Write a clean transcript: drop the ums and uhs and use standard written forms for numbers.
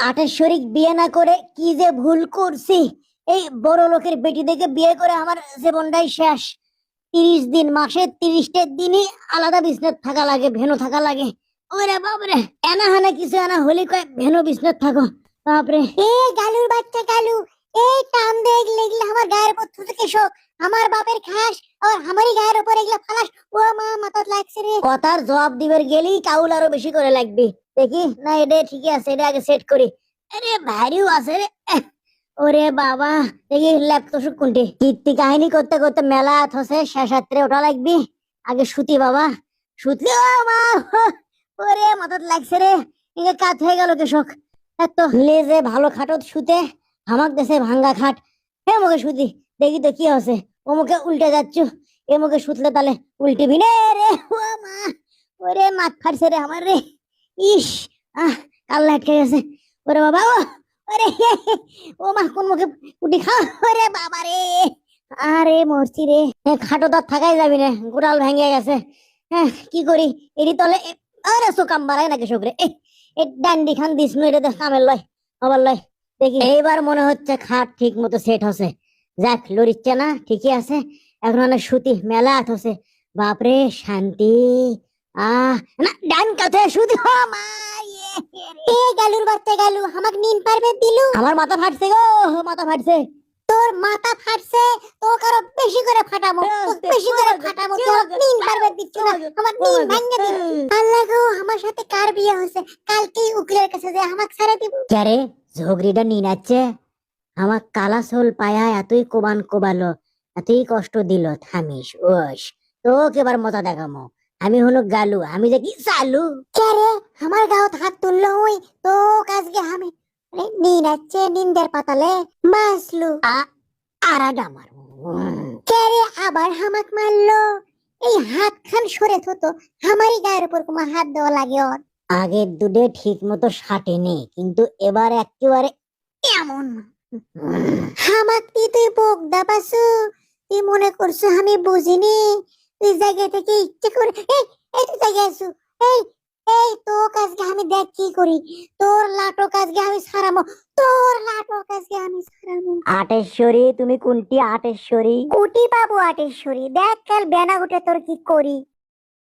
আটেশ্বরিক বিয়ে না করে কি যে ভুল করছি। এই বড় লোকের বেটি দেখে বিয়ে করে আমার জীবনটাই শেষ। 30 দিন, মাসে 30টা দিনই আলাদা বিছনাত থাকা লাগে, ভেনু থাকা লাগে। ওরে বাপরে, এনা হানা কিছু এনা হলি কয় ভেনু বিছনাত থাকো। বাপরে, এ গালুর বাচ্চা গালু, এই টান দেখ লেগলে আমার গায়ের উপর থুতে কেশক, আমার বাপের খাস আর আমারই গায়ের উপর এগুলা ফালাস। ও মা, মাথাত লাগছে রে। কথার জবাব দিবার গেলেই কাউল আরো বেশি করে লাগবে। দেখি না, এটা ঠিকই আছে, এটা আগে সেট করি। আরে ভারীও আছে রে। ওরে বাবা, দেখি ল্যাপটপ কোনটি। কীর্তি কাহিনী করতে করতে মেলা থসে, শেষাত্রে ওঠা লাগবি। আগে সুতি বাবা, সুতি। ও মা, ওরে মাথাত লাগছে রে। এগে কাত হয়ে গেল কেশক। এত লেজে ভালো খাটত শুতে, হামাক দেশে ভাঙ্গা খাট। হে মুখে সুতি, দেখি তো কি হচ্ছে। ও মুখে উল্টে যাচ্ছ, এ মুখে সুতলে তালে উল্টিবি নে রে। ও মা, ওরে মাথ ফাটছে রে আমার রে। ইস, কাল্লা আটকে গেছে। ওরে বাবা, ওরে ও মা, কোন মুখে উঠি খাও। ওরে বাবা রে, আরে মরছি রে। খাটো তার থাকাই যাবি না, গোড়াল ভেঙে গেছে। হ্যাঁ, কি করি এরি তলে। আরে সুকাম বাড়ায় নাকি সবরে। ডান্ডি খান দিস নু, এটা কামের লয় আবার লয়। দেখি এইবার মনে হচ্ছে খাট ঠিক মতো সেট হচ্ছে। যাক, লড়িচ্ছে না, ঠিকই আছে। এখন অনেক সুতি মেলা হচ্ছে। বাপরে শান্তি। না, ডান কাছে সুতি। ও মা, এ গালুর বাচ্চা গালু, আমাক নিন পারবে দিলু। আমার মাথা ফাটছে গো, মাথা ফাটছে। তোর মাথা ফাটছে, তোকে আরো বেশি করে ফাটাবো, বেশি করে ফাটাবো। তোর নিন পারবে দিচ্ছ না, আমার নিন ভাঙে দিন। আল্লাহ গো, আমার সাথে কার বিয়ে হচ্ছে? কালকেই উকিলের কাছে যে আমাক ছেড়ে দিব। কে ঝগড়িটা নিন আছে? আমার কালা সোল পায়া এতই কোবান কোবালো, এতই কষ্ট দিল। থামিস ওস, তোকে এবার মজা দেখামো। আমি হলো গালু, আমি যে কি চালু। কে রে আমার গাঁত হাত তুললো? ওই তো কাজকে আমি নিন আছে, নিন্দের পাতালে মাসলু। আরাডা মার। কে রে আবার হামাক মারলো? এই হাত খান সরে থতো, আমারই গায়ের উপর কোমা হাত দেওয়া লাগে ওর। আগের দুধে ঠিক মতো সাটেনি, কিন্তু এবার একেবারে এমন। হামাক তুই বোগদা পাসু, তুই মনে করছো আমি বুঝিনি? তুই জায়গা থেকে ইচ্ছে করে এই তুই জায়গায় আসু। এই এই তো কাজকে আমি দেখ কি করি। তোর লাটো কাজকে আমি সারামো, তোর লাটো কাজকে আমি সারামো। আটেশ্বরী, তুমি কোনটি আটেশ্বরী? কুটি বাবু আটেশ্বরী, দেখ কাল বেনা উঠে তোর কি করি।